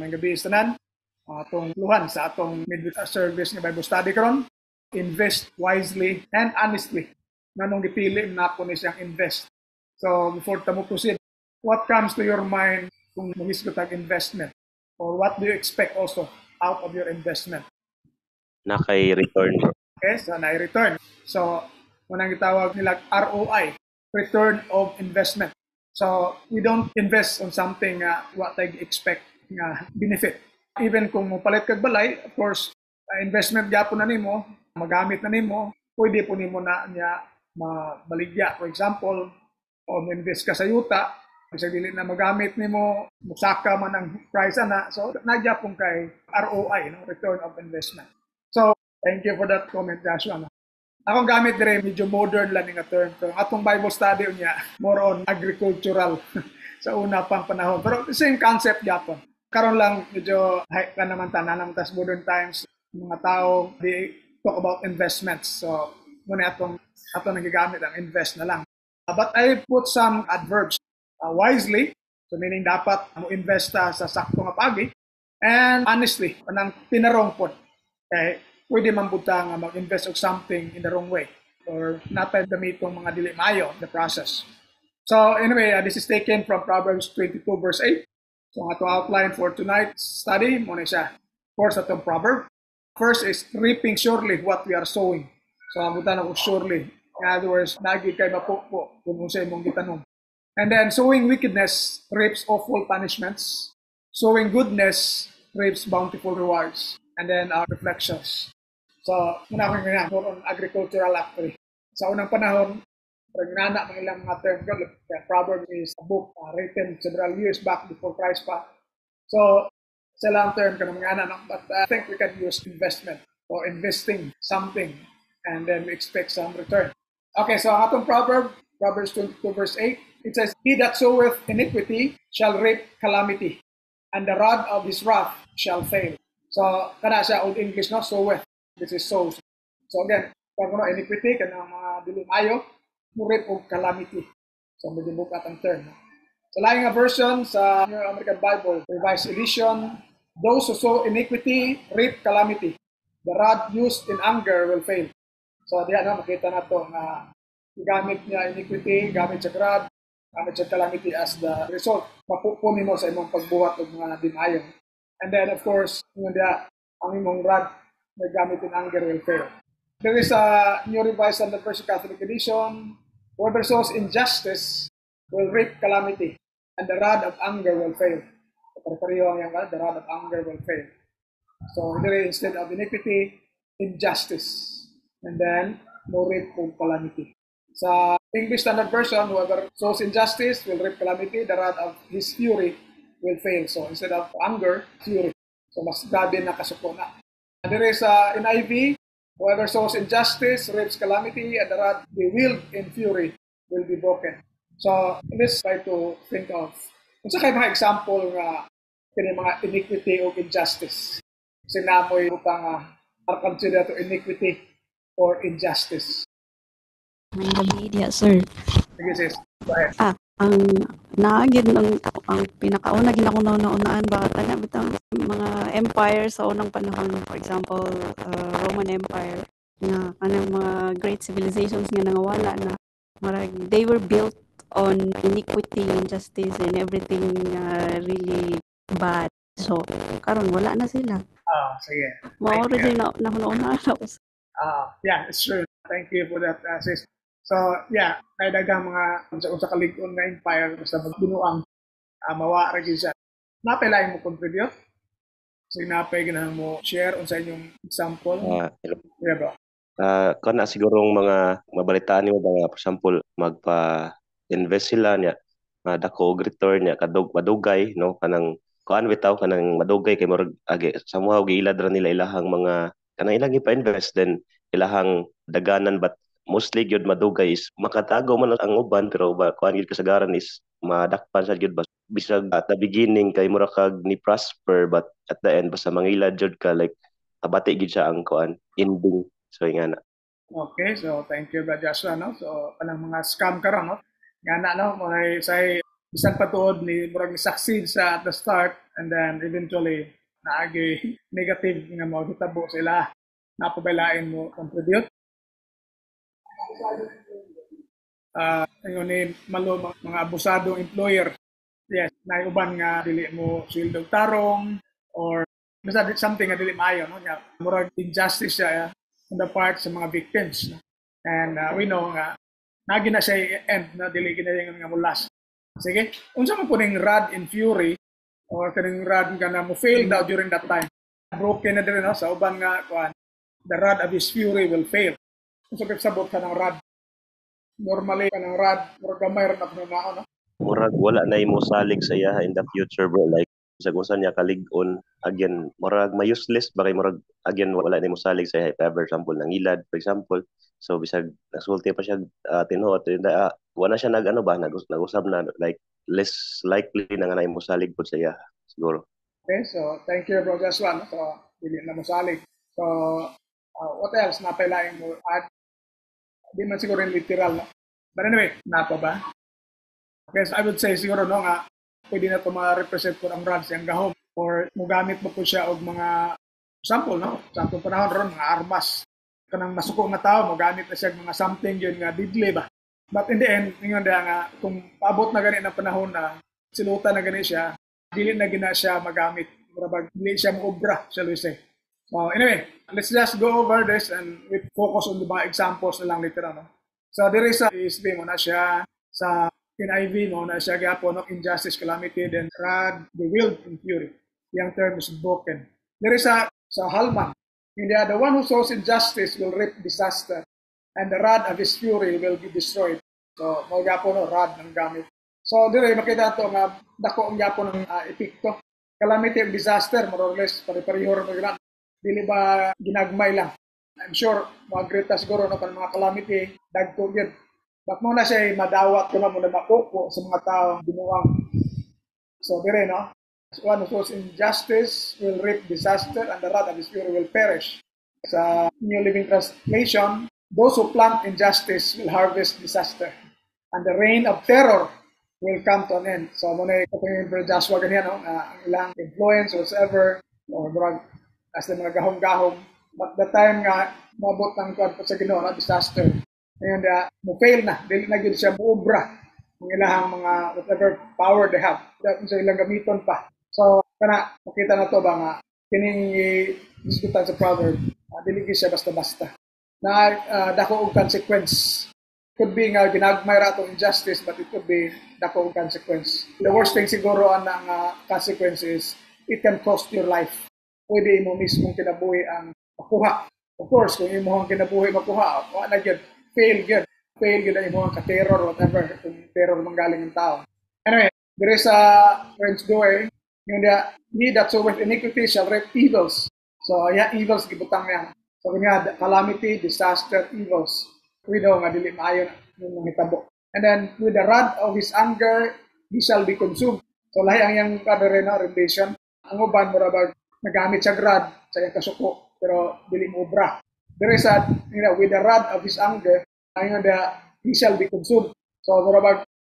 May gabi tanan atong luhan sa atong midweek service nga Bible study karon. Invest wisely and honestly. Nanong gipili nako ni siyang invest. So before ta mo proceed, what comes to your mind kung muhisgot ang investment? Or what do you expect also out of your investment? Na kay return. Okay, so na return. So munang gitawag nila ROI, return of investment. So we don't invest on something what I expect nga benefit. Even kung mo palit kag balay, of course, investment gyapon na nimo, magamit na nimo, pwede po nimo na niya mabaligya. For example, o invest ka sa yuta, kasi dili na magamit nimo, musaka man ang price ana. So nagya pong kay ROI, no? Return of investment. So thank you for that comment, Joshua. No? Akong gamit dire medyo modern lang nga term. Pero atong Bible study niya more on agricultural sa una pang panahon. Pero the same concept gyapon. Karon lang medyo hype ka naman tanan tas modern times mga tao they talk about investments. So muna atong nagagamit ang invest na lang. But I put some adverbs wisely. So meaning dapat mo invest sa sakto nga pagi and honestly kanang pinarong pod. Okay? Pwede man buta nga mag-invest of something in the wrong way or natay gamitong mga dili maayo the process. So anyway, this is taken from Proverbs 22 verse 8. So ang ato outline for tonight's study, muna siya. Of course, atong proverb. First is reaping surely what we are sowing. So ang buta na ko surely. In other words, nagi kay mapupo kung sa imong gitanong. And then sowing wickedness reaps awful punishments. Sowing goodness reaps bountiful rewards. And then our reflections. So, muna ko nga, more on agricultural actually. Sa unang panahon, nagnana ng ilang mga term. Proverbs is a book written several years back before Christ pa. So, sa lang term ka na mga anak. But I think we can use investment or investing something and then we expect some return. Okay, so ang atong proverb, Proverbs 22 verse 8, it says, "He that soweth iniquity shall reap calamity, and the rod of his wrath shall fail." So, kana siya Old English, no? Soweth. This is sows. So again, kung ano, iniquity, kanang mga dili maayo, murit o calamity. So, medyo bukat ang term. Sa laing version sa New American Bible, Revised Edition, those who sow iniquity reap calamity. The rod used in anger will fail. So, diyan makita na ito na gamit niya iniquity, gamit sa rod, gamit sa calamity as the result. Mapupunin mo sa imong pagbuhat ng mga dimayon. And then, of course, yung ang imong rod na gamit in anger will fail. There is a New Revised Standard Version Catholic Edition. Whoever sows injustice will reap calamity, and the rod of anger will fail. Pare-pareho ang yung the rod of anger will fail. So, here instead of iniquity, injustice. And then, no reap of calamity. Sa English Standard Version, whoever sows injustice will reap calamity, the rod of his fury will fail. So, instead of anger, fury. So, mas grabe na kasuko na. There is NIV, whoever sows injustice reaps calamity, and the rod they wield in fury will be broken. So let's try to think of unsa kay mga example nga kini mga iniquity o injustice. Sinamoy utang are considered to iniquity or injustice. May media, sir. Sige, sis. Go ahead. Ang naagid ang pinakauna ginakunaunaan ba tanya bitang mga empire sa unang panahon, for example Roman Empire nga kanang mga great civilizations nga nangawala na marag they were built on iniquity, injustice and everything really bad. So karon wala na sila. Sige. Mao rin na nakunaunaan ako. Yeah, it's true. Thank you for that, sis. So, yeah, ay dagang mga sa kalig-on nga empire sa magbinuang mawara gyud siya. Napay lain mo contribute? So, napay ganahan mo share unsa inyong example? Hello. Yeah, bro. Kana sigurong mga mabalitaan nimo ba nga for example magpa-invest sila niya dako og return niya madugay no kanang kuan bitaw kanang madugay kay murag agi somehow giilad ra nila ilahang mga kanang ilang ipa-invest then ilahang daganan but mostly gyud madugay is makatago man ang uban pero kuan gyud kasagaran is madakpan sa gyud ba bisag at the beginning kay mura kag ni prosper but at the end basta mangilad jud ka like abati gyud siya ang kuan ending so ingana. Okay, so thank you Brother Joshua, no? So kanang mga scam karon, no? Ngana no, may say bisan patuod ni murag ni succeed sa at the start and then eventually naagi negative nga mahitabo sila napabalain mo contribute. Ngayon ni malo mga abusadong employer. Yes, naiuban nga dili mo sweldo tarong or basta something nga dili maayo no nga murag injustice siya on the part sa mga victims. And we know nga nagi na siya end na dili kinalingan nga mulas. Sige, unsa man puning rod in fury or kaning rod nga na mo fail daw during that time. Broken na din no sa uban nga kuan. The rod of his fury will fail. Unsa kay sabot ka ng rod? Normally kanang rod murag gamay ra na pununaon no. Murag wala na imo salig sa iya in the future bro, like sa kung niya kalig-on again murag ma-useless ba kay murag again wala na imo salig sa iya if ever example nangilad for example, so bisag nasulti pa siya tinuod wala siya nag-usab na like less likely na nga na imo salig pud sa iya siguro. Okay, so thank you bro Joshua. So dili na mo salig. So what else na pailaing mo add? Di man siguro literal no. But anyway, napa ba? Yes, I would say siguro no nga pwede na ito ma-represent po ang rods yung gahom or mugamit mo po siya og mga sample no sa atong panahon ron mga armas kanang masuko nga tao mugamit na siya mga something yun nga deadly ba, but in the end ingon da nga kung paabot na gani ng panahon na silutan na gani siya dili na gina siya magamit murag dili siya moobra shall we say. So anyway, let's just go over this and we focus on the mga examples na lang later no. So there is mo na siya sa NIV mo na siya gyapon of injustice, calamity, then rod, the will, and fury. Yung term is broken. There is sa Halman, the one who sows injustice will reap disaster, and the rod of his fury will be destroyed. So, mo gyapon no, rod ng gamit. So, dire makita to nga dako ang gyapon ng epekto. Calamity and disaster, more or less, pare-pareho rin mga dili ba ginagmay lang. I'm sure, mga grita siguro no, kan mga calamity, dagko yun. But muna siya madawat ko na muna makupo sa mga taong binuwang. So, dire, no? One who sows injustice will reap disaster and the rod of his fury will perish. Sa New Living Translation, those who plant injustice will harvest disaster. And the reign of terror will come to an end. So, muna yung Joshua ganyan, no? Ang ilang influence whatsoever, or as the mga gahom-gahom. But the time nga, mabot ng sa Ginoo, no? Disaster. And mo fail na, dili na gyud siya muobra ang ilahang mga whatever power they have. Dapat sa ilang gamiton pa. So kana makita na to ba nga kining diskutan sa proverb, dili gyud siya basta-basta. Na dako og consequence. Could be nga ginagmay ra tong injustice but it could be dako og consequence. The worst thing siguro ang consequence is it can cost your life. Pwede mo mismong kinabuhi ang makuha. Of course, kung imong kinabuhi makuha, wala gyud fail good ang imong ka-terror whatever kung terror manggaling ng tao. Anyway, there is a French doer yung he that soweth iniquity shall reap evils. So evils gibutang niya. So kanya calamity, disaster, evils. We know nga dili maayo ng hitabo. And then with the rod of his anger he shall be consumed. So lahi ang yang kadere na relation. Ang uban murag nagamit sa rod sa iyang kasuko pero dili mo obra. There is with the rod of his anger, he shall be consumed. So,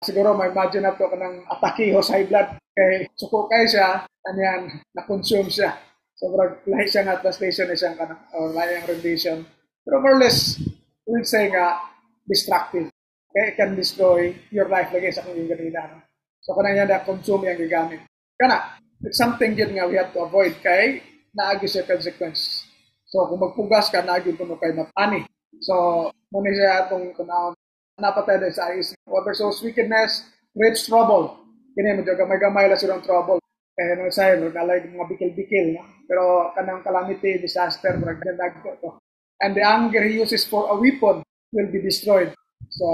siguro may imagine na ito kanang atake o high blood. Kay suko kay siya, kanyan, na-consume siya. So, lahi siya nga translation na siyang kanang, or lahi ang rendition. Pero more or less, we would say nga, destructive. Okay, it can destroy your life lagi sa kanyang ganina. No? So, kanang yan na-consume yung gagamit. Kana, it's something yun nga we have to avoid kay naagi siya consequence. So, kung magpugas ka, nagyod mo kay mapani. So, muna siya itong kunahon. Napatay na sa ayos. Whoever sows wickedness, reaps trouble. Kini mo gamay-gamay lang silang trouble. Kaya nung sa'yo, nalay mga bikil-bikil. No? Pero kanang calamity, disaster, magdandag ko ito. And the anger he uses for a weapon will be destroyed. So,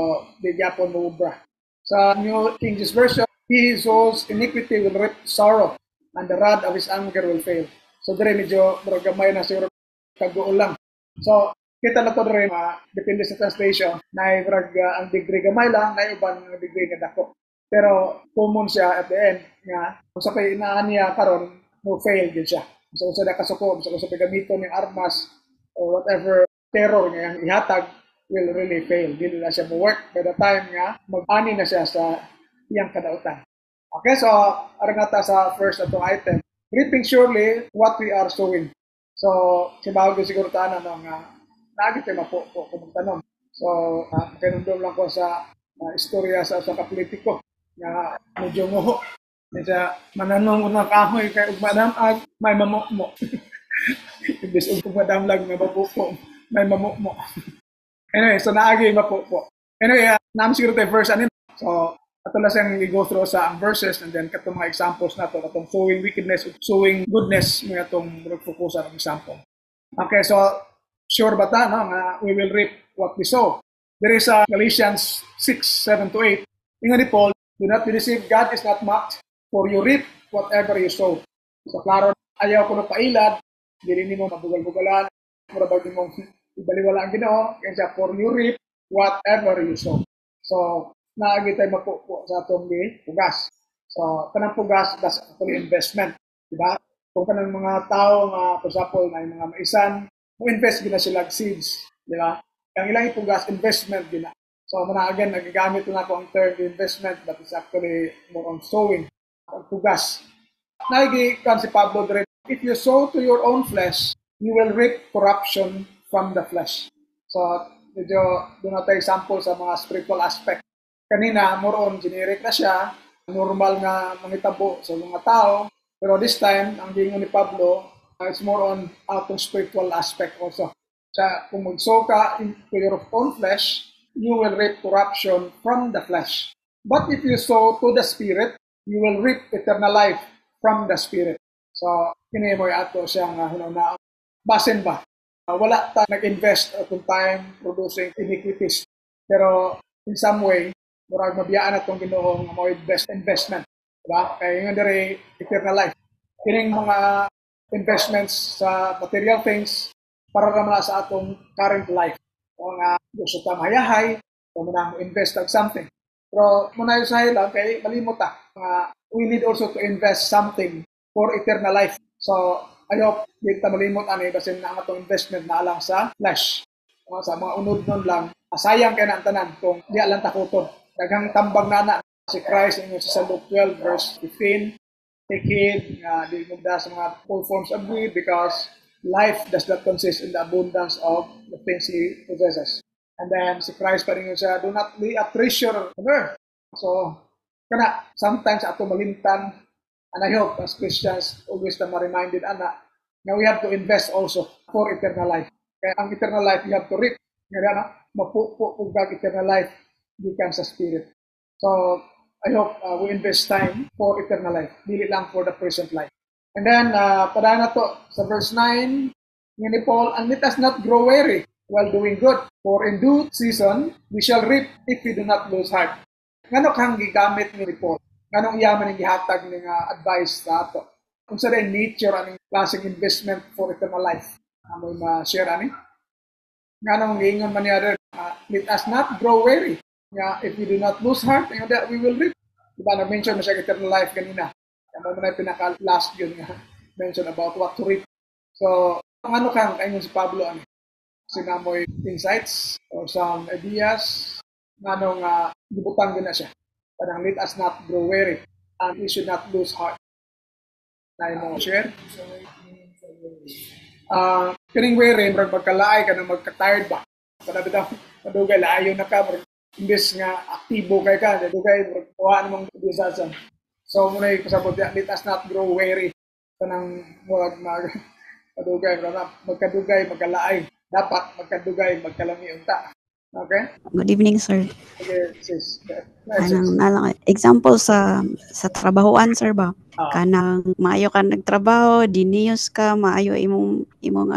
di yapon mo ubra. Sa New King James Version, he who sows iniquity will reap sorrow, and the rod of his anger will fail. So, dire medyo gamay na siguro kaguol lang. So, kita na to rin, depende sa translation, na ang degree gamay lang, na iban ang degree nga dako. Pero, common siya at the end, nga, kung sa kay inaan niya karon no fail din siya. So, kung sa nakasuko, kung sa pagamiton ng armas, or whatever terror niya ihatag, will really fail. Dili na siya mo-work by the time nga, mag-ani na siya sa iyang kadautan. Okay, so aron nga ta sa first atong item. Reaping surely what we are sowing. So, si bago siguro ta na nga nagit tayo mapo kung magtanong. So, kanundom lang ko sa istorya sa kapolitiko nga medyo nguho. Kaya mananong unang kahoy kay ug madam ag may mamukmo. Imbis ug madam lang nga mapupo, may mamukmo. Anyway, so naagi mapupo. Anyway, naam siguro tayo verse anin. So, ato lang siyang i-go through sa ang verses and then katong mga examples na to, katong sowing wickedness, sowing goodness, mga itong mag-focus ang example. Okay, so sure ba ta, no, nga we will reap what we sow? There is Galatians 6:7-8. Ingon ni Paul, do not be deceived, God is not mocked, for you reap whatever you sow. So klaro, ayaw ko na pailad, dili nimo mabugal-bugalan, murabag nimo ibaliwala ang Ginoo, kaya for you reap whatever you sow. So, naagi tayo mapupo sa atong pugas. So, kanang pugas, that's actually investment. Diba? Kung kanang mga tao nga, for example, na mga maisan, mo-invest gina sila seeds. Diba? Ang ilang ipugas, investment gina. So, again, nagagamit na ako ang term investment, but it's actually more on sowing. Ang pugas. Naigi kan si Pablo dire, if you sow to your own flesh, you will reap corruption from the flesh. So, medyo doon natin example sa mga spiritual aspect. Kanina, more on generic na siya, normal nga mangitabo sa mga tao. Pero this time, ang gingon ni Pablo, it's more on atong spiritual aspect also. Kung mag-sow ka into your own flesh, you will reap corruption from the flesh. But if you sow to the Spirit, you will reap eternal life from the Spirit. So, kini mo ato siyang na basin ba? Wala ta nag-invest atong time producing iniquities. Pero in some way, murag mabiyaan atong Ginoo nga mo best investment, diba? Kaya nga dire eternal life. Kining mga investments sa material things para naman sa atong current life. O nga gusto ta mahayahay, o muna mo invest of something. Pero muna yung sahi lang, kay malimot ta. We need also to invest something for eternal life. So, ayaw, hindi ta malimot ani kasi na ang atong investment na alang sa flesh. O, sa mga unod nun lang, sayang kaya na ang tanan kung di alang takuton. Daghang tambag na si Christ in sa Luke 12 verse 15, take heed di mugda sa mga full forms of greed because life does not consist in the abundance of the things he possesses. And then si Christ pa rin siya, do not lay a treasure on earth. So, sometimes ato malimtan, and I hope as Christians always na ma-reminded na we have to invest also for eternal life. Kaya ang eternal life you have to reap. Kaya mapupo eternal life gikan sa Spirit. So, I hope we invest time for eternal life, dili lang for the present life. And then, pada na to, sa verse 9, ni Paul, and let us not grow weary while doing good, for in due season, we shall reap if we do not lose heart. Ngano kang gigamit ni Paul? Nganong iyaman ang gihatag ng advice sa ato? Kung sa rin nature, anong klaseng investment for eternal life? Amoy ma-share ani? Nganong giingon man niya rin, let us not grow weary. If we do not lose heart, that we will reap. Diba, nag-mention mo siya eternal life kanina. Kaya mo na yung pinaka-last yun nga, mention about what to reap. So, ano kang kaingon si Pablo, sinamoy insights or some ideas, nanong gibutang din na siya. Parang let us not grow weary and we should not lose heart. Na mo share? Kining weary, magkalaay ka na magka-tired ba? Panabi daw, madugay, laayo na ka, imbes nga aktibo kay ka, dugay, magkawa namang bisasan. So, muna yung pasabot, let us not grow weary. Kanang magkadugay, magkadugay, magkalaay. Dapat magkadugay, magkalami unta. Okay? Good evening, sir. Okay, sis. Kanang example sa trabahoan, sir ba? Kanang maayo ka nagtrabaho, diniyos ka, maayo imong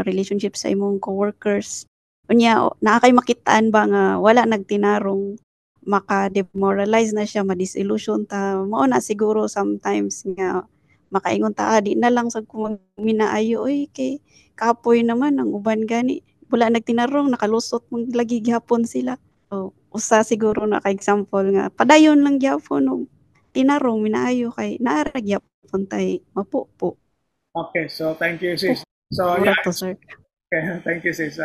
relationship sa imong coworkers. Unya, naakay makitaan ba nga wala nagtinarong, maka-demoralize na siya, ma-disillusion ta. Mao na siguro sometimes nga makaingon ta, di na lang sa kung minaayo, oy, kay kapoy naman ang uban gani. Wala nagtinarong, nakalusot mong lagi gyapon sila. So, usa siguro na ka-example nga, padayon lang gyapon, no, tinarong, minaayo, kay naara gyapon tay mapupo. Okay, so thank you, sis. So, Mura to, sir. Okay, thank you, sis.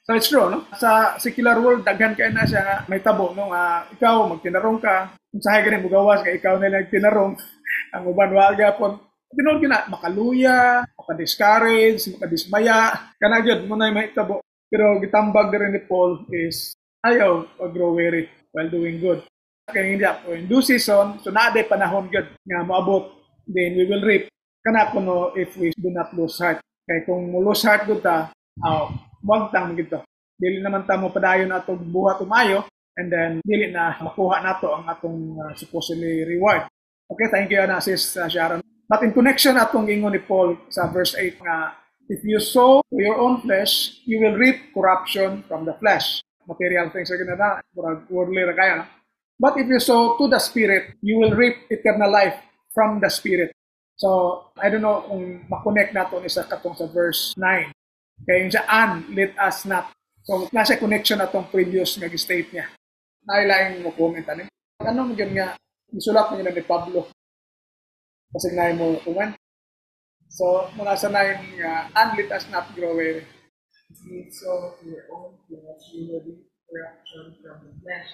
So it's true, no? Sa secular world, daghan kayo na siya, may tabo, no? Ikaw, magtinarong ka, Usahay ka mugawas nga ikaw na lang tinarong ang uban wa gyapon tinuod gina makaluya, maka-discourage, makadismaya kana gyud mo na mahitabo. Pero gitambag din ni Paul is ayaw grow weary while doing good. Kaya hindi ako in due season, so naaday panahon gyud nga moabot, then we will reap. Kana kuno if we do not lose heart. Kaya kung mo lose heart gud ta, wag tang gito. Dili naman ta mo padayon atong buhat umayo, and then dili na makuha nato ang atong supposedly reward. Okay, thank you na sis Sharon. But in connection atong ingon ni Paul sa verse 8 nga, if you sow to your own flesh, you will reap corruption from the flesh. Material things are gonna worldly ra kaya. But if you sow to the Spirit, you will reap eternal life from the Spirit. So, I don't know kung makonect nato ni sa katong sa verse 9. Kaya yung siya, and let us not. So, nasa connection na itong previous nga state niya. Nailaing mo comment, ano? Ano mo yun nga, isulat mo yun ni Pablo. Kasi na mo comment. So, mula sa 9 nga, and let us not grow weary. So, to your own flesh, you will reap corruption from the flesh.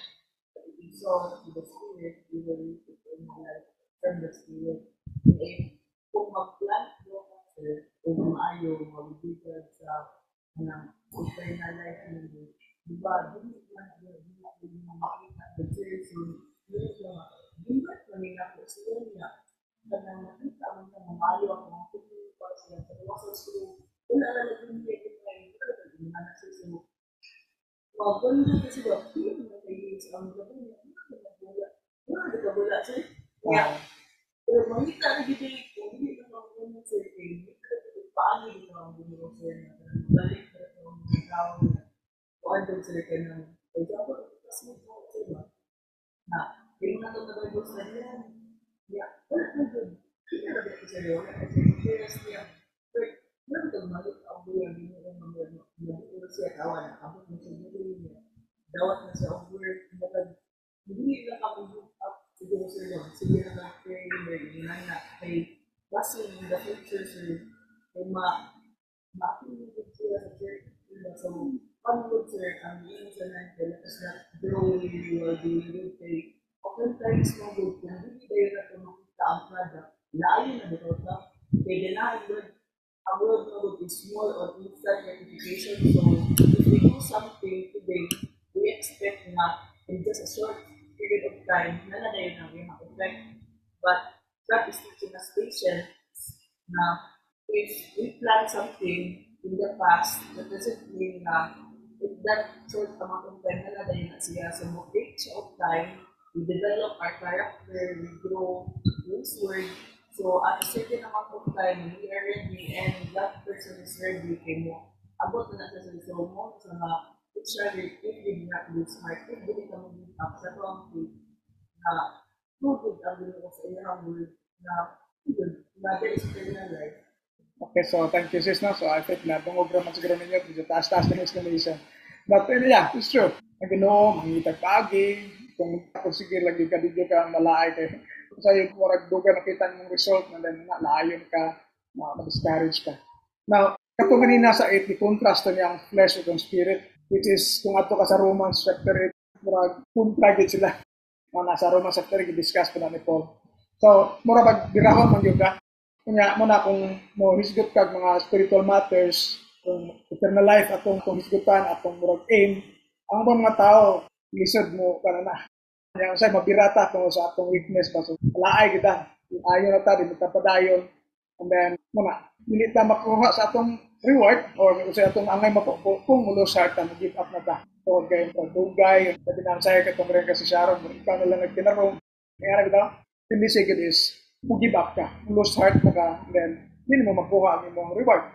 But if you sow to the Spirit, you will reap eternal life from the Spirit. Kung mag-plant mo kasi, kung maayo, magbibigay sa eternal life ninyo, diba, hindi makita the person, hindi ba kanina po sila niya, na makita mo na maayo ako, mga pumunta siya, sa wasal school, wala na nag-hindi ito na hindi na nagsusunod. Maganda kasi ba, hindi mo kayo sa ang gabon niya, wala nagkabula siya. Kaya, pero makita na dito kung hindi ka makuha sa hindi ka paano dito ang bumulong sa inyo. Balik ka ito ang mga tao na kung andun sila ka ng example, kasi mo po sa iba. Na, yung natong nabagos na niya, wala na dun. Hindi na nabagos sa iyo, kasi curious niya. Pero, wala ito malit ang buhay, hindi mo mabuo siya kawan, abot mo sa buhay niya. Dawat na siya ang buhay, hindi na kapag siguro sir yun, sige na pray, hindi na kay kasi in the future sir, ay makinig sila sa church. So, pag-good sir, ang yun sa natin, let us not grow really or be good kay oftentimes no good, kung hindi tayo na ito makita ang product, layo na dito na, kaya ganahan good, ang word no good is more or instant gratification. So, if we do something today, we expect na in just a short period of time, na yun ang iyong effect. But God is teaching us patience na if we plan something in the past, that doesn't mean na in that short amount of time na yun na siya. So, mo each of time, we develop our character, we grow His word. So, at a certain amount of time, we are ready and that person is ready kay mo. Abot na natin sa mo, sa mga actually, if we not be smart, if we ka mag-up sa wrong way, na good ang binuo sa ilang word, na good, na there is eternal life. Okay, so thank you sis na. So I think na bungog naman siguro ninyo, medyo taas-taas na explanation. But yeah, it's true. Ang Ginoo, mangitag paagi, kung sige lagi ka dito ka malaay kay sa iyo murag duga nakita mong result na then nalayon ka, ma-discourage ka. Now, kato ganina sa 8, contrast to niya ang flesh ug ang spirit, which is kung ato ka sa Romans chapter 8, murag kontra gid sila. Nasa Romans chapter 8 discuss pa na ni Paul. So, murag birahon man gyud ka. Kanya mo na kung mo hisgot kag mga spiritual matters, kung eternal life atong hisgutan, atong murag aim, ang mga tao lisod mo para na. Kaya usay mabirata kung sa atong weakness pa so laay kita. Ayo na ta di padayon. And then muna dili ta makuha sa atong reward or usay atong angay mapupo kung mulo sa ta give up na ta. So kay pagdugay, pati nang say katong rin kasi Sharon, ikaw na lang nagtinarong. Kaya na kita, hindi sige is give up ka, lose heart mo ka, and then hindi mo makuha ang imong reward.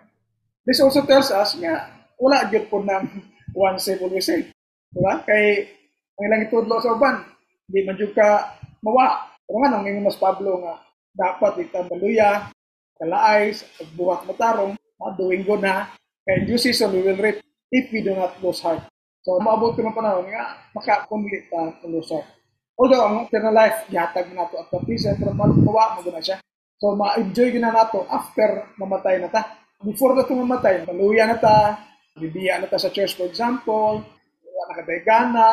This also tells us nga wala gyud po ng one save always save. Diba? Kay ang ilang itudlo sa uban, di man jud ka mawa. Pero nga nang mas Pablo nga dapat ita maluya, kalaay, pagbuhat matarong, doing good na. Kay in due season we will reap if we do not lose heart. So maabot ko ng panahon nga makakumlit ta to lose heart. Although ang eternal life yatag na nato at kapisa, pero mawa mo na siya. So ma-enjoy na nato after mamatay na ta. Before na ito mamatay, maluya na ta, bibiya na ta sa church for example, wala na katay gana,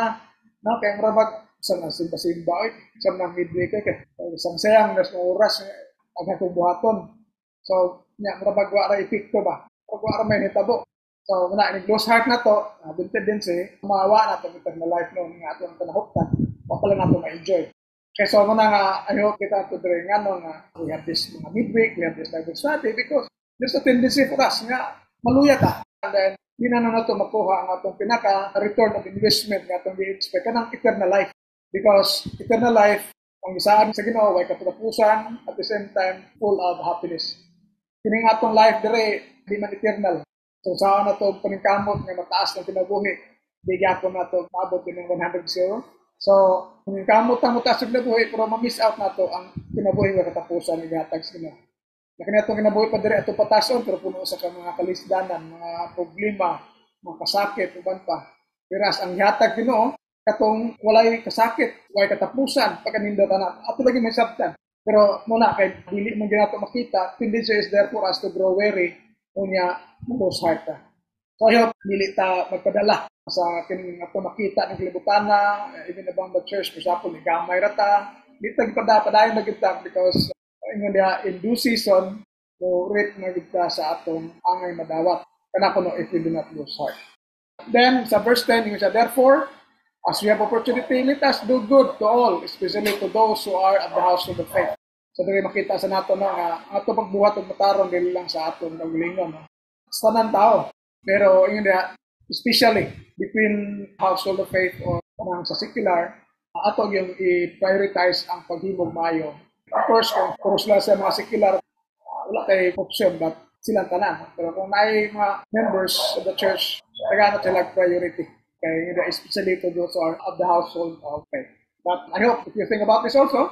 no? Kaya marabag sa nang simba-simba oy, sa nang midweek kay isang sayang nas oras ang atong buhaton. So nya murag ra epekto ba? Pag ra may hitabo. So wala ni close heart na to, binted din si maawa na to na life no nga atong panahoptan. Pa pala nato ma-enjoy. Kaya so muna nga, I hope kita to during nga we have this mga midweek, we have this Bible study because there's a tendency for us nga maluya ta. And then, di na nato makuha ang atong pinaka-return of investment nga atong i-expect kanang eternal life. Because eternal life, ang isaan sa Ginoo ay katapusan at the same time full of happiness. Kining atong life dire di man eternal. So saan na to paningkamot nga mataas ng kinabuhi, di gyapon na to maabot ng 100 zero. So, kung kamot ang mataas ng kinabuhi, pero ma-miss out na to ang kinabuhi nga katapusan ng gatag sa Ginoo. Nakina itong kinabuhi pa dire ato patason, pero puno sa mga kalisdanan, mga problema, mga kasakit, uban pa. Whereas ang ihatag Ginoo, katong walay kasakit, walay katapusan, pagkanindot na ato lagi may sabtan. Pero muna kay dili man ginato makita, tendency is there for us to grow weary unya most heart ta. So I hope dili ta magpadala sa kining ato makita ng kalibutan na even about the church for example gamay ra ta dili ta padayon na kita because ingon dia in due season mo rate na kita sa atong angay madawat kana kuno if we do not lose heart. Then sa verse 10 ingon siya, therefore as we have opportunity, let us do good to all, especially to those who are at the house of the faith. So, dili makita sa nato no, nga ato pagbuhat og mataron dili lang sa aton kagalingon. No? Sa tanan tao. Pero, yun na, especially between household of faith o sa secular, ato yung i-prioritize ang paghimog maayo. Of course, kung sila sa mga secular, wala kay option, but silang tanan. Pero kung may mga members of the church, tagana sila priority. Okay, especially to those who are of the household of faith. But I hope if you think about this also,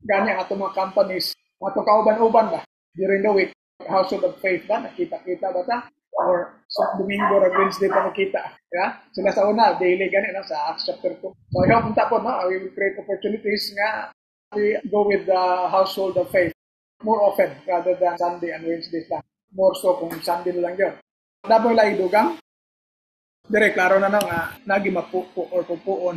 ganyan ato mga companies, ato kauban-uban ba during the week, household of faith ba, nakita-kita ba ta? Or sa Domingo or Wednesday pa nakita. Yeah? Sila sa una, daily ganyan sa Acts chapter 2. So I hope po, no, we will create opportunities nga we go with the household of faith more often rather than Sunday and Wednesdays lang. More so kung Sunday lang yun. Daboy lang idugang, dire klaro na nga nagi mapupo or pupuon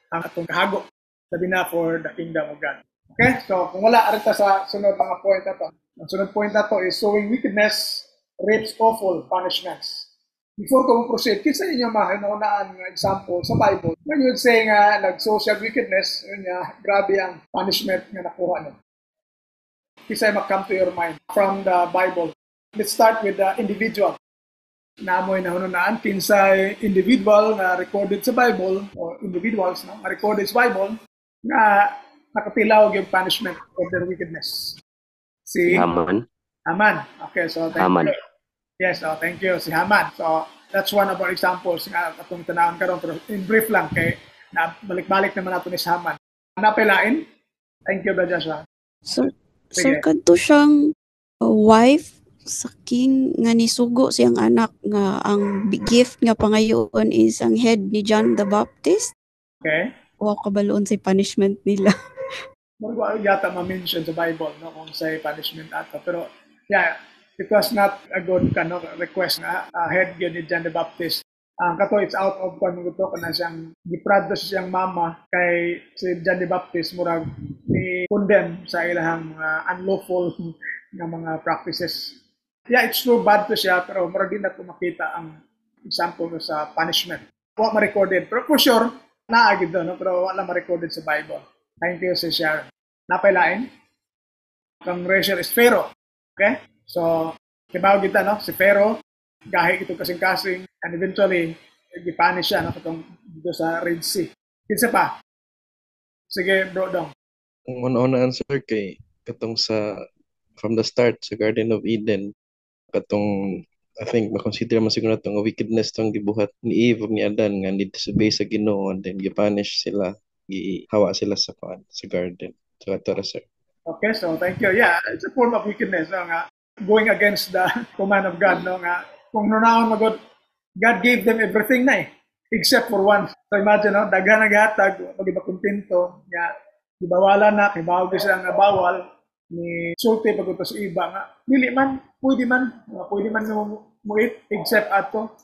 ang atong kahago sabi na for the kingdom of God. Okay? So kung wala arita sa sunod mga point na to. Ang sunod point na to is showing wickedness reaps awful punishments. Before ko proceed, kinsa inyo mahinunaan nga example sa Bible when you would say nga nag-social wickedness, grabe ang punishment nga nakuha nyo. Kinsa mag-come to your mind from the Bible. Let's start with the individual. Namoy na hununaan kinsay individual na recorded sa Bible or individuals no nga recorded sa Bible nga nakapilaw yung punishment of their wickedness. Si Haman. Okay, so thank Haman. you. Yes, so thank you si Haman. So that's one of our examples nga atong tanawon karon pero in brief lang kay na balik-balik naman nato ni Haman. Napilain? Thank you, Brother Joshua. Sir, kadto siyang wife sa king nga nisugo siyang anak nga ang gift nga pangayoon is ang head ni John the Baptist. Okay. Wa kabaloon sa punishment nila. Wala yata ma-mention sa Bible no kung sa punishment ato pero yeah, it was not a good request na head ni John the Baptist. Kato it's out of to kana siyang giprado siyang mama kay si John the Baptist murag ni condemn sa ilahang unlawful nga mga practices. Yeah, it's true bad to siya, pero mura din nato makita ang example sa punishment. Wa ma-recorded, pero for sure, naagid doon, no? Pero wala ma-recorded sa Bible. Thank you, si Sharon. Napailain? Ang ratio is Pharaoh. Okay? So, kibaw kita, no? Si Pharaoh, gahi ito kasing-kasing, and eventually, gipanish siya, no? Katong dito sa Red Sea. Kinsa pa? Sige, bro, dong. Ang una-una answer kay katong sa from the start sa Garden of Eden, katong I think makonsider man siguro natong wickedness tong gibuhat ni Eve ug ni Adan nga disobey sa Ginoo and then gipunish sila, gihawa sila sa garden. So ato ra sir. Okay, so thank you. Yeah, it's a form of wickedness, no, nga going against the command of God, no, nga kung nunaon magod God gave them everything na except for one. So imagine, no, daghan naghatag, pag ibakontento, nga gibawalan na, kay bawal sila nga bawal, ni sulti pagpunta sa iba nga dili man pwede man mo eat except ato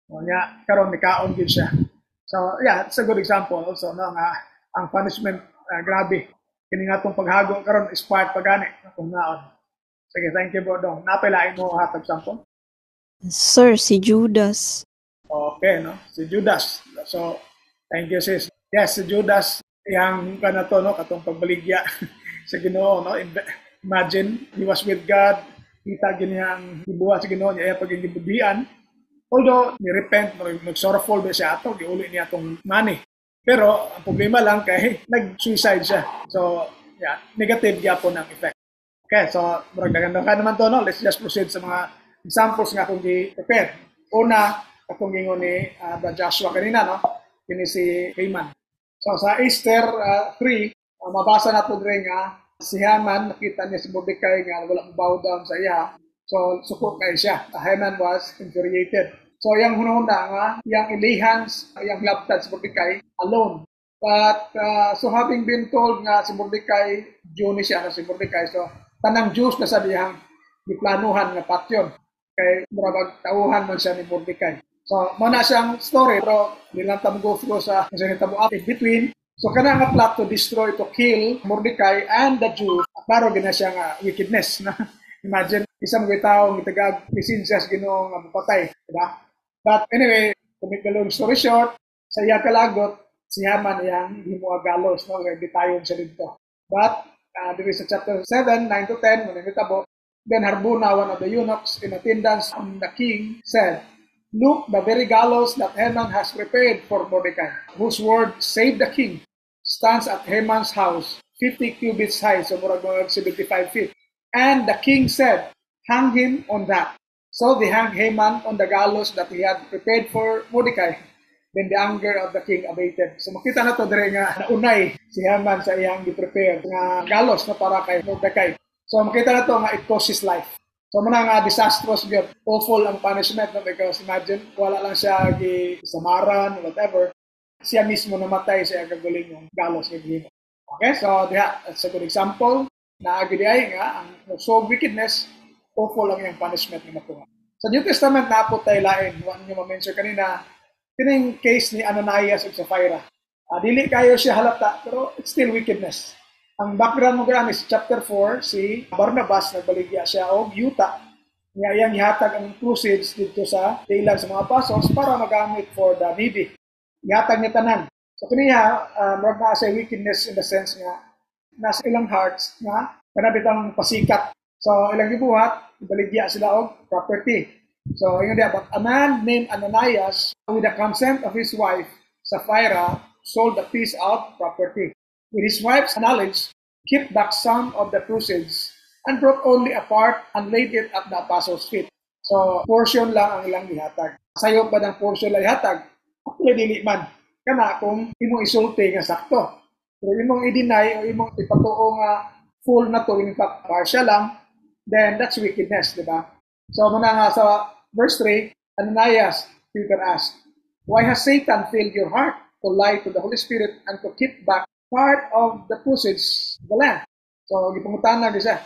nya karon nikaon gid siya. So yeah, it's a good example also no nga ang punishment, grabe. Kini nga itong paghago karon is part pagani kung naon. Sige, thank you, Bodong. Napailain mo hatag sampo? Sir, si Judas. Okay, no? Si Judas. So, thank you, sis. Yes, si Judas, yang ka na to, no? Katong pagbaligya sa Ginoo, no? Imagine, he was with God, kita ganyan gibuhat sa Ginoo niya pag gibudian. Although, ni-repent, nag-sorrowful ba siya ato, giuli niya itong money. Pero, ang problema lang kay nag-suicide siya. So, yeah, negative gyapon ang effect. Okay, so, magdagandagan naman to, no? Let's just proceed sa mga examples nga kung di-prepare. Una, akong gingon ni Joshua kanina, no? Kini si Haman. So, sa Esther 3, mabasa na po rin nga, si Haman, nakita niya si Mordecai nga wala mo bow down sa iya. So, suko kayo siya. Haman was infuriated. So, yung hunahunda nga, yung ilihans, yung labtad si Mordecai alone. But, so having been told nga si Mordecai, Jewish siya na si Mordecai, so, tanang Jews na sa diyang diplanuhan nga patyon. Kay murabag tauhan man siya ni Mordecai. So, mana siyang story, pero di lang tamo go through sa tamo up in between. So, kana nga plot to destroy, to kill Mordecai and the Jews, klaro gina siya nga wickedness. Na? Imagine, isang tao, itagag, lisensya sa Ginoo nga mapatay. Diba? But anyway, to make the long story short, sa iya kalagot, si Haman yang himuha galos, no? Detayon siya dito. But, there is a chapter 7, 9 to 10, manimita. Then Harbuna, one of the eunuchs in attendance on the king, said, "Look, the very gallows that Haman has prepared for Mordecai, whose word saved the king, stands at Haman's house, 50 cubits high, so murag 75 feet. And the king said, hang him on that. So they hung Haman on the gallows that he had prepared for Mordecai. Then the anger of the king abated." So makita na to dire nga naunay si Haman sa iyang gi-prepare nga gallows na para kay Mordecai. So makita na to nga it cost his life. So muna nga disastrous, awful ang punishment, no? Because imagine, wala lang siya gisamaran, whatever. Siya mismo namatay sa kagaling yung galos ng Ginoo. Okay, so that's a good example na agadiay nga, ang so wickedness, awful lang yung punishment na makuha. Sa New Testament, na po tayo lain, one yung ma-mention kanina, kining case ni Ananias at Sapphira. Dili kayo siya halata, pero it's still wickedness. Ang background mo gani sa chapter 4, si Barnabas nagbaligya siya og yuta. Niya iyang ihatag ang proceeds dito sa ilan sa mga apostles para magamit for the needy. Ihatag niya tanan. So kaniya, marag na sa wickedness in the sense nga nasa ilang hearts nga kanabitang pasikat. So ilang gibuhat, ibaligya sila og property. So yun dia, but a man named Ananias, with the consent of his wife, Sapphira, sold a piece of property. With his wife's knowledge, kept back some of the proceeds and brought only a part and laid it at the apostles' feet. So, portion lang ang ilang ihatag. Sayop ba ng portion lang ihatag? Actually, dili man. Kana kung imong isulti nga sakto. Pero imong i-deny o imong ipatuo nga full na to, in fact, partial lang, then that's wickedness, di ba? So, muna nga sa verse 3, Ananias, Peter asked, "Why has Satan filled your heart to lie to the Holy Spirit and to keep back part of the proceeds of the land?" So, gipangutan na siya.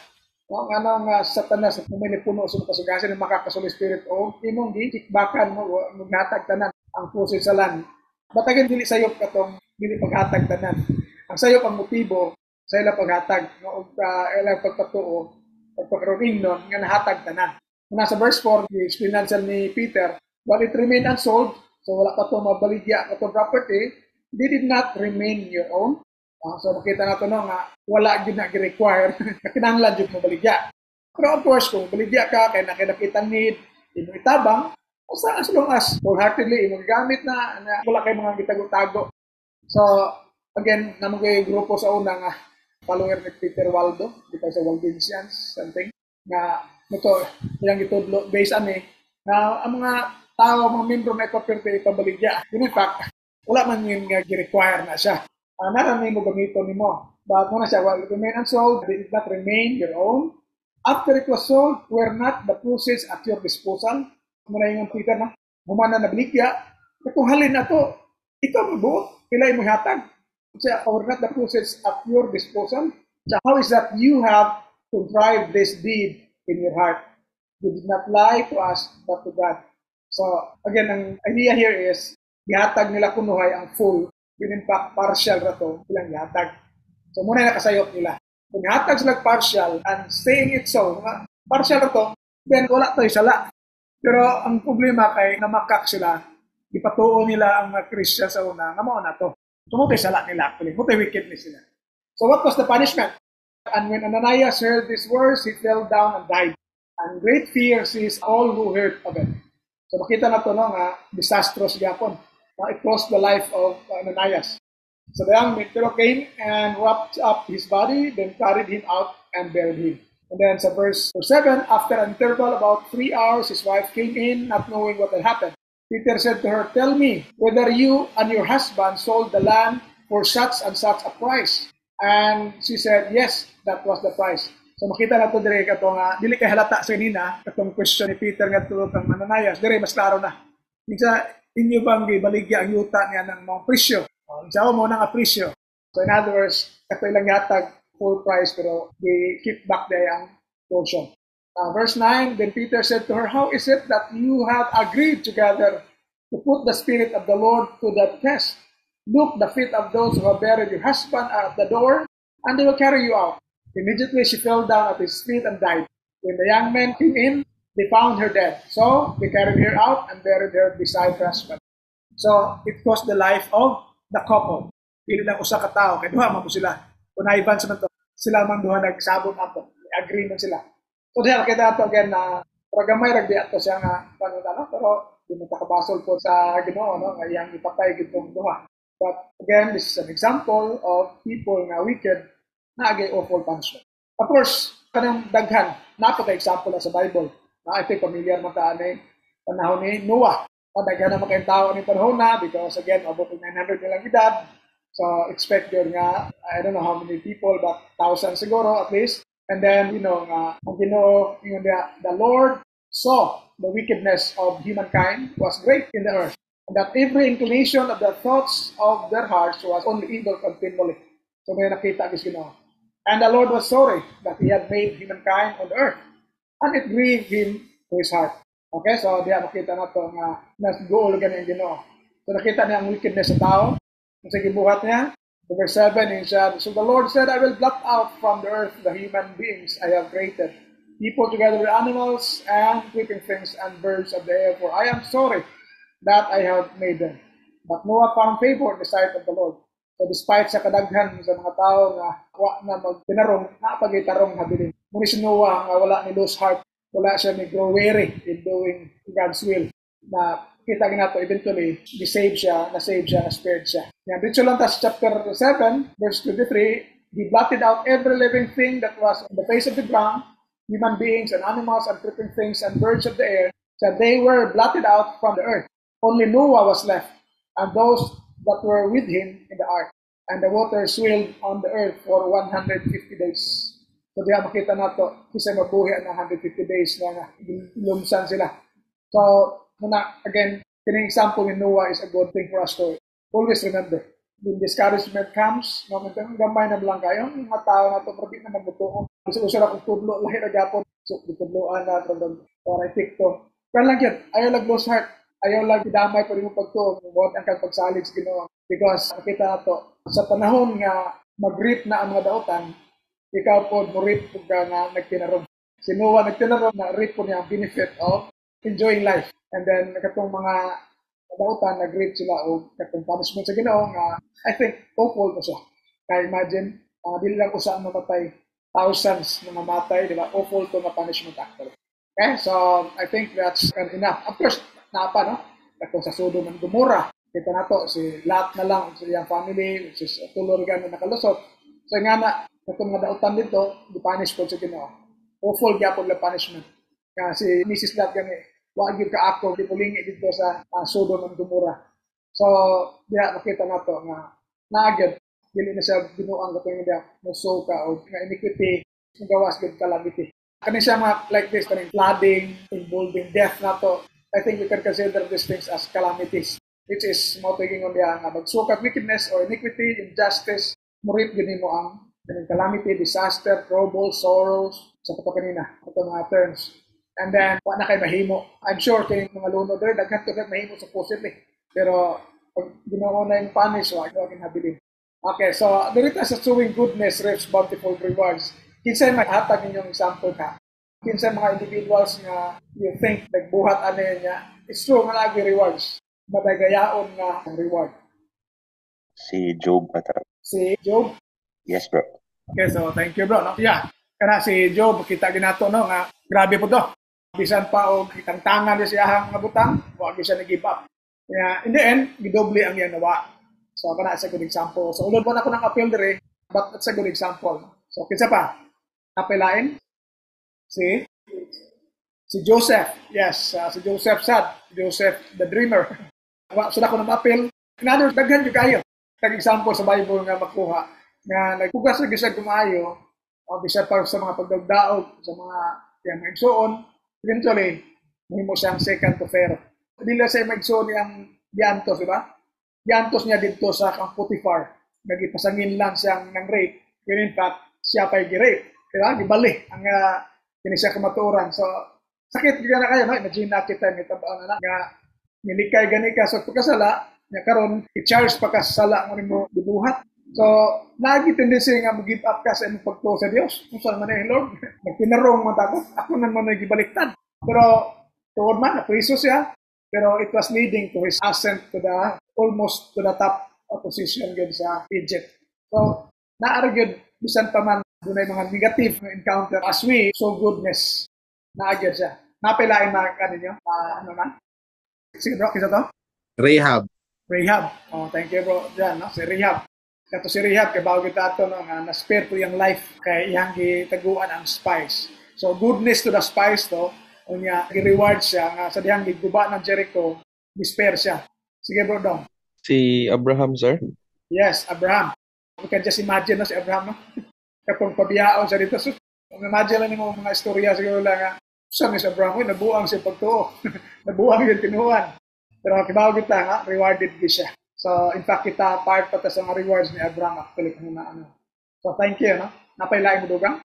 No, anong Satanas at puno sa kasagasan ng makakasuli spirit o imong gi-kickbackan mo maghatag tanan ang proceeds sa land. But again, dili sayop katong dili paghatag tanan. Ang sayop ang motibo sa ila paghatag no, og ilang pagpatuo pagpakaroon nun nga nahatag tanan. Nasa verse 4, i-explain ni Peter, "While it remained unsold," so wala pa ito mabaligya itong property, "they did not remain your own." So makita natin no, nga wala din na gi-require na kinahanglan yung mabaligya. Pero of course, kung mabaligya ka, kaya nakita need, imo itabang, as long as wholeheartedly, imo gamit na wala kay mga gitago-tago. So again, naman kayo grupo sa una nga follower ni Peter Waldo, dito sa Waldensians, something, na ito, yung itudlo, based on na ang mga tao, mga membro may property ipabaligya. In fact, wala man yun nga gi-require na siya. Naran mo gamito ni mo. But muna siya, while it remained unsold, it did not remain your own. After it was sold, were not the proceeds at your disposal? Muna yung Peter na, humana na baligya, kung halin na to, ito mabuot, pilay mo hatag. Siya, were not the proceeds at your disposal? So how is that you have contrived this deed in your heart? You did not lie to us, but to God. So again, ang idea here is, ihatag nila kunuhay ang full in fact partial ra to ilang yatag. So muna nakasayop nila. Kung hatag sila partial and saying it so, partial ra to, then wala tayo sala. Pero ang problema kay namakak sila, ipatuo nila ang mga Christian sa una, nga mao na to. So mo tayo sala nila actually, mo tayo wickedness nila. So what was the punishment? And when Ananias heard these words, he fell down and died. And great fear seized all who heard of it. So makita na to no, nga disastrous gyapon. It cost the life of Ananias. So the young men came and wrapped up his body, then carried him out and buried him. And then sa verse 7, after an interval about 3 hours, his wife came in, not knowing what had happened. Peter said to her, "Tell me whether you and your husband sold the land for such and such a price." And she said, "Yes, that was the price." So makita na to dire kato nga dili kay halata sa nina katong question ni Peter nga tulog kang Ananias, dire mas klaro na. Isa inyo bang gibaligya ang yuta niya ng mga presyo? Isa mo nang presyo. So in other words, kato ilang yatag full price pero they keep back the ang portion. Verse 9, then Peter said to her, "How is it that you have agreed together to put the Spirit of the Lord to the test? Look, the feet of those who have buried your husband are at the door, and they will carry you out." Immediately she fell down at his feet and died. When the young men came in, they found her dead. So they carried her out and buried her beside her husband. So it cost the life of the couple. Pili lang usa ka tao, kaya duha man sila. Kunaiban sa to, sila man duha nagsabot ato. Agree man sila. So diya kita ato again na programay ragdi ato siya nga panunano, pero di mo takabasol po sa Ginoo no nga iyang ipatay gitong duha. But again, this is an example of people nga wicked na agay awful punishment. Of course, kanang daghan, napaka example sa Bible. I think familiar man ta ani panahon ni Noah. Daghan na makayong tao ni panahon na because again, abot 900 nilang edad. So expect yun nga, I don't know how many people, but thousands siguro at least. And then, you know, the Lord saw the wickedness of humankind was great in the earth. And that every inclination of the thoughts of their hearts was only evil continually. So may nakita kis Ginoo. And the Lord was sorry that He had made humankind on the earth. And it grieved Him to His heart. Okay, so diya makita na ito nga nag-goal ganyan Ginoo. So nakita niya ang wickedness sa tao. Sa gibuhat niya, verse 7, he said, "So the Lord said, I will blot out from the earth the human beings I have created, people together with animals and creeping things and birds of the air, for I am sorry that I have made them." But Noah found favor in the sight of the Lord. So despite sa kadaghan sa mga tao nga wa na magtinarong, napagitarong habilin. Muna si Noah nga wala ni lose heart, wala siya ni grow weary in doing God's will. Na kita nato eventually, na-save siya, na-spared siya. Yan, dito lang sa chapter 7, verse 23, He blotted out every living thing that was on the face of the ground, human beings and animals and creeping things and birds of the air, so they were blotted out from the earth. Only Noah was left, and those that were with him in the ark. And the water swilled on the earth for 150 days. So diya makita nato, kasi mabuhi na 150 days na lumsan sila. So, again, the example in Noah is a good thing for us to always remember. When discouragement comes, gamay na lang kayo, yung mga tao na ito, hindi na magbutuon. Gusto na kung tudlo, lahi na gapon. So, ditudloan na, para itikto. Pero lang yan, ayaw lang lose heart. Ayaw lang idamay pa rin yung pagtuon. Huwag ang pagsalig sa Ginoo. Because, nakita na ito, sa panahon nga mag-rip na ang mga dautan, ikaw po, mo-rip po ka nga nagtinarong. Si Noah nagtinarong na rip po niya ang benefit of enjoying life. And then, katong mga dautan, nag-rip sila o katong punishment sa Ginoo nga, I think, awful po siya. Kaya imagine, dili lang usang mamatay, thousands na mamatay, di ba? Awful to na punishment actually. Okay, so I think that's enough. Of course, napa, no? Katong sa Sodom and Gomorrah, kita na to, si Lot na lang, sa iyang family, which is tulorgan na nakalusot. So nga na, katong mga dautan dito, di-punish po sa Ginoo. Awful gyapon la punishment. Kaya si Mrs. Lot gani, wag yung kaako, di pulingi dito sa Sodom and Gomorrah. So, diya, makita na to nga, naagad, dili na siya binuang katong niya, musuka o nga iniquity, gawas good calamity. Kani siya mga like this, kaning flooding, involving death na to, I think we can consider these things as calamities, which is mo taking on diya nga, magsukat wickedness or iniquity, injustice, murit gini mo ang calamity, disaster, trouble, sorrows, sa ito kanina, ito mga terms. And then, wala na kayo mahimo. I'm sure kayo mga lunod rin, daghan to kayo mahimo supposedly. Pero, Pag ginawa na yung punish, wag ginhabilin. Okay, so dito sa showing goodness reaps bountiful rewards. Kinsay maghatag ninyong example ka? Kinsay mga individuals nga you think nagbuhat ano niya, it's true nga lagi rewards. Madagayaon nga reward. Si Job ata. Si Job? Yes, bro. Okay, so thank you bro. No? Yeah, kana si Job, kita ginato no, nga grabe po to. Bisan pa og kitang tangan ni siya nga butang, wag siya nag-give up. Kaya in the end, gidoble ang iyang nawa. So kana sa good example. So ulod mo na ko ng appeal dire, but that's a good example. So kinsa pa? Apelain? Si Joseph. Yes, si Joseph sad. Joseph the dreamer. Sila ko ng appeal. Another, daghan yung kayo. Tag-example sa Bible nga makuha. Nga nagpugas na gisag kumayo, bisa pa sa mga pagdagdaog, sa mga yung magsuon, eventually, mahimo siyang second to Pharaoh. Dila sa magsuon niyang Diantos, di ba? Diantos niya dito sa kang Potiphar. Nagipasangin lang siyang ng rape. Pero in fact, siya pa'y gi-rape. Diba? Gibali ang kini siya kamaturan. So, sakit ka na kayo, no? Imagine na kita, may tabaan na nga, nilikay gani ka sa pagkasala, nga karon i-charge pa ka sa sala mo dibuhat. So, lagi tendency nga mag-give up ka sa imong pagtuo sa Dios. Kung saan man Lord, nagpinarong man ako naman ay gibaliktad. Pero, tuod man, napriso siya, pero it was leading to his ascent to the, almost to the top position good sa Egypt. So, naaragod, bisan pa man, doon ay mga negative encounter as we show goodness. Naagad siya. Napilain mga kaninyo? Ano man? Sige bro, kisa to? Rahab. Oh, thank you bro. Diyan, no? Si Rahab. Kato si Rahab, kay bago kita ito, no? Na-spare to yung life, kay iyang gitaguan ang spies. So, goodness to the spies to, o niya, i-reward siya, nga sa dihang giguba ng Jericho, despair siya. Sige bro, dong. Si Abraham, sir? Yes, Abraham. You can just imagine na si Abraham, no? Kapag pabiyaon siya dito, so, imagine lang yung mga istorya siguro lang nga, saan si Abraham, nabuang siya pagtuo. Nabuang yung tinuhan. Pero kibaw kita nga, rewarded siya. So, in fact, kita part pa sa mga rewards ni Abraham actually kung na ano. So, thank you, no? Napailain mo dugang?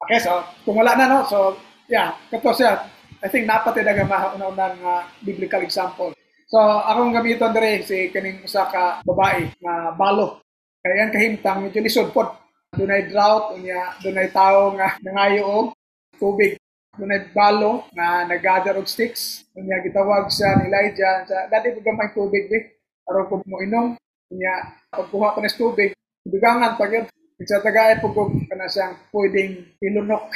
Okay, so, kung wala na, no? So, yeah, kato siya. I think napatidaga mauna-unang biblical example. So, akong gamiton dire si kaning usa ka babae na balo. Kaya yan kahimtang, medyo lisod po. Dunay drought, dunay tao nga nangayo og tubig. Dunay balo nga nag-gather og sticks. Unya gitawag siya ni Elijah sa dati ko gamay tubig di. Aron ko mo inom. Unya pagkuha ko ng tubig, dugangan pag yun. Sa tagay po ko kana siyang pwedeng ilunok.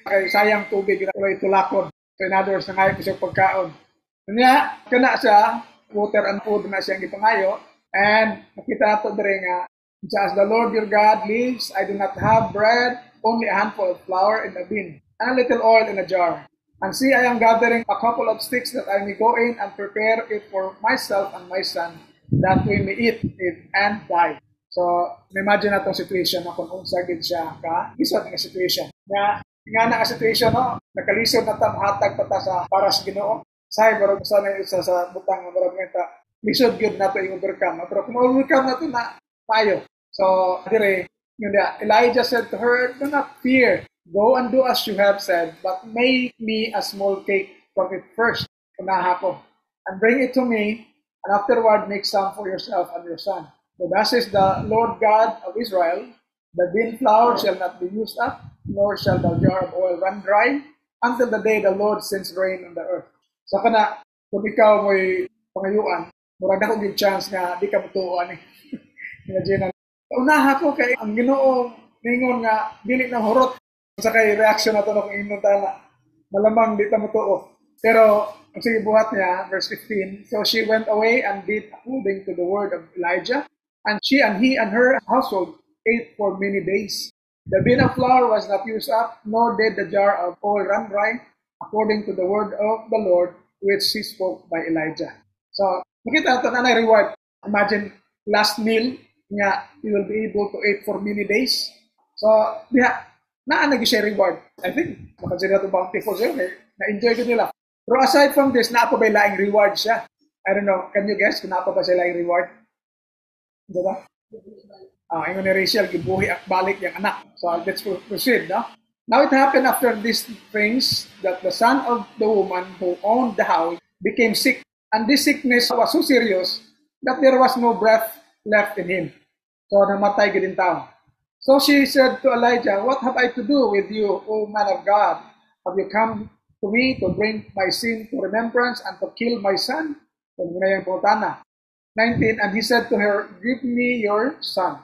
Kay sayang tubig na tulakon. So in other words, nangayo ko siya pagkaon. Unya kana siya water and food na siyang gipangayo. And nakita nato dire nga as the Lord your God lives, I do not have bread, only a handful of flour in a bin, and a little oil in a jar. And see, I am gathering a couple of sticks that I may go in and prepare it for myself and my son, that we may eat it and die. So, imagine na itong situation na kung unsagid siya ka, isot nga situation. Nga na situation, no? Nakalisod na ta, mahatag pa ta sa para sa Ginoo. Say, barog sana isa sa butang ng barog nga lisod yun na ito i-overcome. Pero kung overcome na ito na, tayo. So, dire, Elijah said to her, do not fear. Go and do as you have said, but make me a small cake from it first, kunahapon, and bring it to me, and afterward make some for yourself and your son. So thus is the Lord God of Israel, the bin flour shall not be used up, nor shall the jar of oil run dry, until the day the Lord sends rain on the earth. So kana, kung ikaw mo'y pangayuan, murag na kong give chance nga di ka mutuan eh. Imagine, unaha ko kay ang Ginoo ningon nga dili na horot sa kay reaction nato no kung inon tana malamang di ta motuo. Pero ang sige buhat niya verse 15, so she went away and did according to the word of Elijah, and she and he and her household ate for many days. The bin of flour was not used up, nor did the jar of oil run dry, according to the word of the Lord which he spoke by Elijah. So makita nato na reward. Imagine last meal nga you will be able to eat for many days. So, diha, naan siya reward. I think, makonsider ito bountiful siya. Na-enjoy ko nila. Pero aside from this, naapa ba laing reward siya? I don't know, can you guess kung naapa ba siya laing reward? Ito ba? Ingon ni Rachel, gibuhi at balik yung anak. So, let's proceed, no? Now it happened after these things that the son of the woman who owned the house became sick And this sickness was so serious that there was no breath left in him. So namatay gid in tao. So she said to Elijah, "What have I to do with you, O man of God? Have you come to me to bring my sin to remembrance and to kill my son?" So, 19, and he said to her, "Give me your son."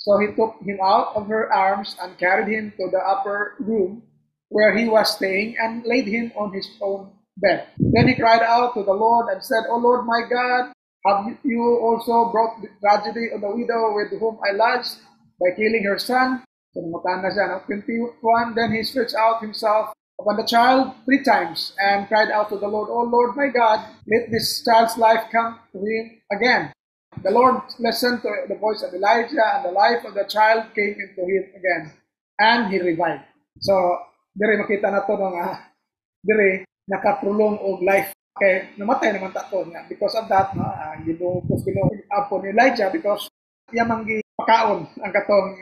So he took him out of her arms and carried him to the upper room where he was staying and laid him on his own bed. Then he cried out to the Lord and said, "O Lord my God, have you also brought the tragedy on the widow with whom I lodged by killing her son?" So namatay na siya. No? 21, then he stretched out himself upon the child 3 times and cried out to the Lord, "O Lord my God, let this child's life come to him again." The Lord listened to the voice of Elijah, and the life of the child came into him again, and he revived. So, dire makita na to ng dire nakaprolong og life. Okay, namatay naman ta to niya. Because of that, ginutos apo ni Elijah because iya manggi pakaon ang katong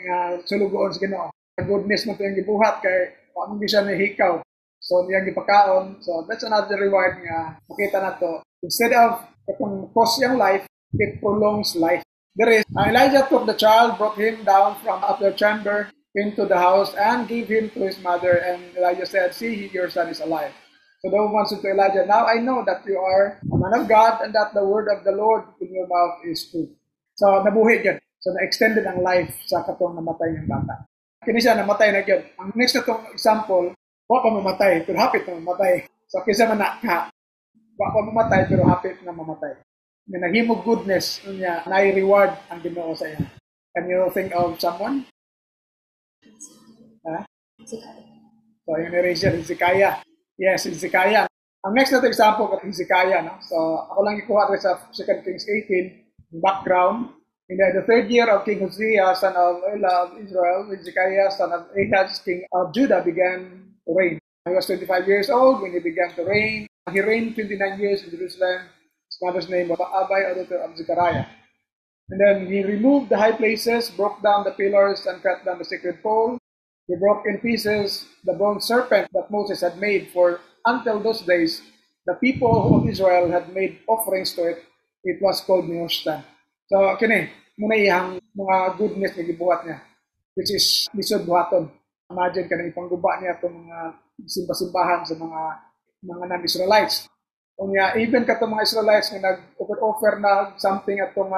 sulugoon sa Ginoo. Goodness mo to yung gibuhat kay ano siya nahikaw. So, niyang gipakaon. So, that's another reward nga makita na to. Instead of katong cost yung life, it prolongs life. There is Elijah took the child, brought him down from upper chamber into the house, and gave him to his mother. And Elijah said, "See, your son is alive." So the woman said to Elijah, "Now I know that you are a man of God, and that the word of the Lord in your mouth is true." So nabuhi yun. So na-extended ang life sa katong namatay ng bata. Kini siya namatay na yun. Ang next na itong example, wa pa mamatay, pero hapit na mamatay. So kisa man na ka, wa pa mamatay, pero hapit na mamatay. Na naghimog goodness niya, na-reward ang Ginoo sa iya. Can you think of someone? So, yung ni-raise yan, Hezekiah. Yes, Hezekiah. Ang next na example of Hezekiah, no? So, ako lang ikuha rin sa 2 Kings 18, background. In the 3rd year of King Hosea, son of Elah of Israel, Hezekiah, son of Ahaz, king of Judah, began to reign. He was 25 years old when he began to reign. He reigned 29 years in Jerusalem. His mother's name was Abai, daughter of Zechariah. And then he removed the high places, broke down the pillars, and cut down the sacred pole. He broke in pieces the bronze serpent that Moses had made, for until those days, the people of Israel had made offerings to it. It was called Nehushtan. So, kini, muna iyang mga goodness na gibuhat niya, which is lisod buhaton. Imagine ka na ipangguba niya itong mga simba-simbahan sa mga non-Israelites. Unya, even katong mga Israelites nga nag-offer na something at itong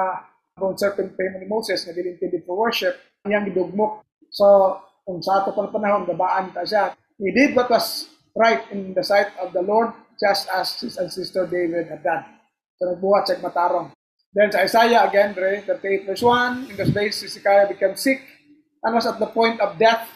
bronze serpent payment ni Moses na dili intended for worship, iyang gidugmok. So, kung sa ato pang panahon, gabaan ta siya. He did what was right in the sight of the Lord, just as his ancestor David had done. So, nagbuhat siya matarong. Then sa Isaiah again, 38 verse 1, in those days Hezekiah became sick and was at the point of death.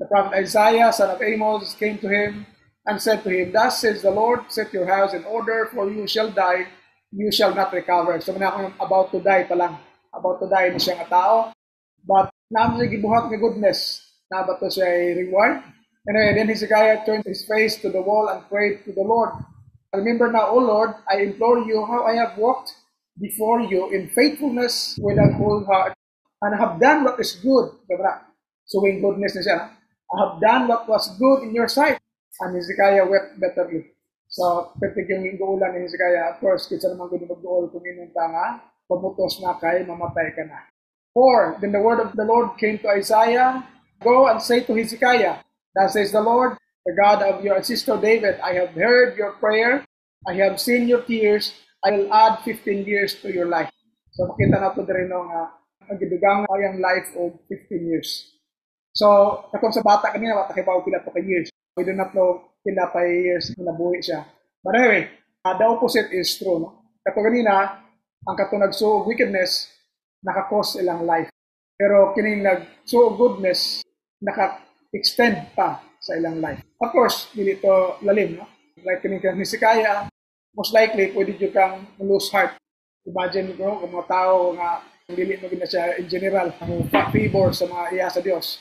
The prophet Isaiah, son of Amos, came to him and said to him, "Thus says the Lord, set your house in order, for you shall die, you shall not recover." So muna akong about to die pa lang. About to die na siya nga tao. But naman siya gibuhat ng goodness. Nabat to siya reward. Anyway, then Hezekiah turned his face to the wall and prayed to the Lord. "Remember now, O Lord, I implore you how I have walked before you in faithfulness with a whole heart, and have done what is good." Diba? Showing goodness na siya. "I have done what was good in your sight." And Hezekiah wept bitterly. So, perfect yung inuulan ni Hezekiah. Of course, kitsa naman kung mag-uol kung inunta nga, pamutos na kay mamatay ka na. 4. Then the word of the Lord came to Isaiah, "Go and say to Hezekiah, thus says the Lord, the God of your ancestor David, I have heard your prayer, I have seen your tears, I will add 15 years to your life." So makita na ito rin nung ang gidugang ang life of 15 years. So, katong sa bata kanina, bata kay Pao pila to ka years. We do not know pila pa years na nabuhi siya. But anyway, the opposite is true. No? Katong kanina, ang katong nagsuog wickedness, naka-cause ilang life. Pero kining nagsuog goodness, naka-extend pa sa ilang life. Of course, dili to lalim. No? Like kining kang Hezekiah, most likely, pwede nyo kang lose heart. Imagine ko, kung mga tao nga dili mo na siya in general, ang favor sa mga iya sa Dios.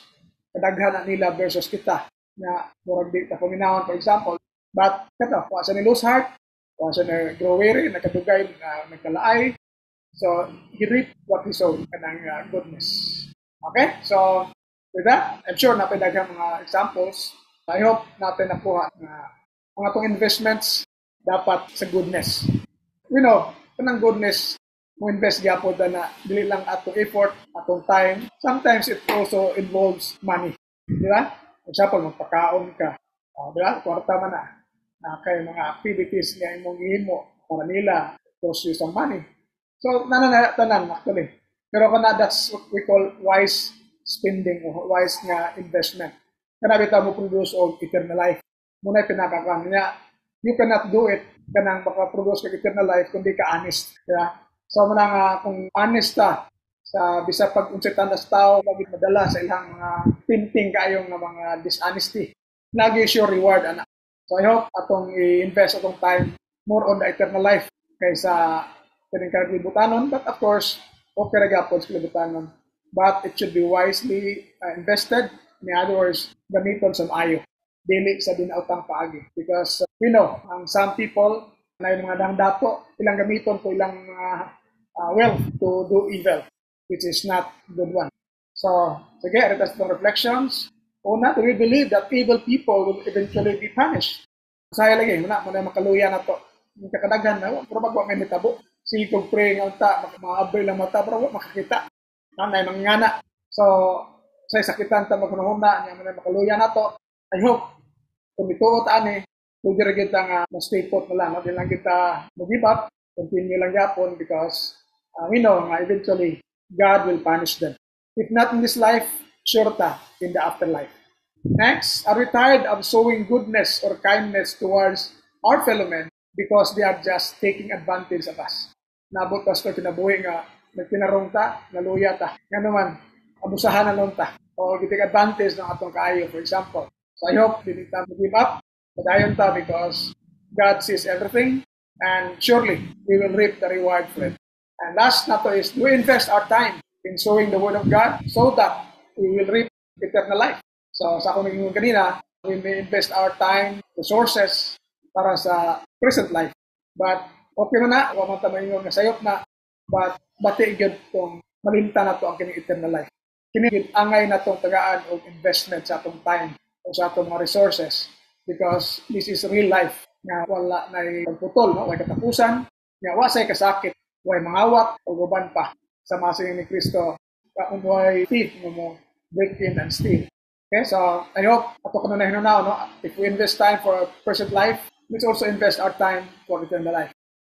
Kadaghan na nila versus kita. Na murag di ta paminahon, for example. But, kato, wa siya ni lose heart, wa siya na grow weary, nakadugay, nagkalaay. So, he reaped what he sowed, kanang goodness. Okay? So, with that, I'm sure natin daghang mga examples. I hope natin nakuha na mga itong investments dapat sa goodness. we know, kanang goodness, mo invest gyapon na dili lang atong effort, atong time. Sometimes it also involves money. Di ba? For example, magpakaon ka. Di ba? Kwarta man na kay mga activities nga imong gihimo para nila cost you some money. So, tanan actually. Pero kana that's what we call wise spending o wise nga investment. Kana bitaw mo produce og eternal life. Muna pinakakan niya. You cannot do it kanang makaproduce kag eternal life kung di ka honest. Diba? So muna nga kung honest ta sa bisag pag unsay tanas tao lagi madala sa ilang mga tinting kayong nga mga dishonesty. Lagi sure reward ana. So I hope atong i-invest atong time more on the eternal life kaysa kining kalibutanon, but of course okay ra gyapon sa kalibutanon, but it should be wisely invested. In other words, gamiton sa maayo dili sa dinautang paagi, because we know ang some people na yung mga dangdato ilang gamiton ko ilang wealth to do evil, which is not good one. So sige, retas ng reflections. Una, do we believe that evil people will eventually be punished? Saya lagi, muna makaluya na to. Yung kakadagan na, pero magwa may mitabo. Sige kong pray nga unta, maaboy lang mata, pero makakita. Nanay, mangangana. So, sa sakitan ta maghunahuna, niya muna makaluya na to. I hope, kung ituot ani, pwede rin kita nga ma-stay put na lang. Hindi lang kita mag-give up, continue lang yapon, because we know nga eventually, God will punish them. If not in this life, sure ta, in the afterlife. Next, are we tired of showing goodness or kindness towards our fellow men because they are just taking advantage of us? Nabot tas ko kinabuhi nga, nagtinarong ta, naluya ta. Nga naman, abusahan na nun ta. O take advantage ng atong kaayo, for example. So I hope dili ta mag-give up, padayon ta because God sees everything and surely we will reap the reward for it. And last na to is, do we invest our time in showing the Word of God so that we will reap eternal life? So sa akong naging kanina, we may invest our time, resources, para sa present life. But okay na, huwag man tamayin nga sayop na, but bati gyud tong malimta na to ang kining eternal life. Kini angay na tong tagaan og investment sa atong time o sa atong mga resources, because this is real life nga wala na pagputol, no? Way katapusan, nga wasay kasakit, way mangawat o uban pa sa masing ni Kristo, way thief mo break in and steal. Okay, so I hope ato ka na hinunaw, no? If we invest time for present life, let's also invest our time for eternal life.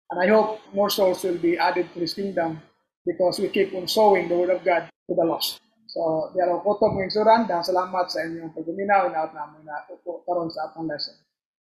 And I hope more souls will be added to His kingdom because we keep on sowing the Word of God to the lost. So, di ako po ito mga igsuran. Dahil salamat sa inyong pagguminaw. Inaot namin na ito karon sa atong lesson.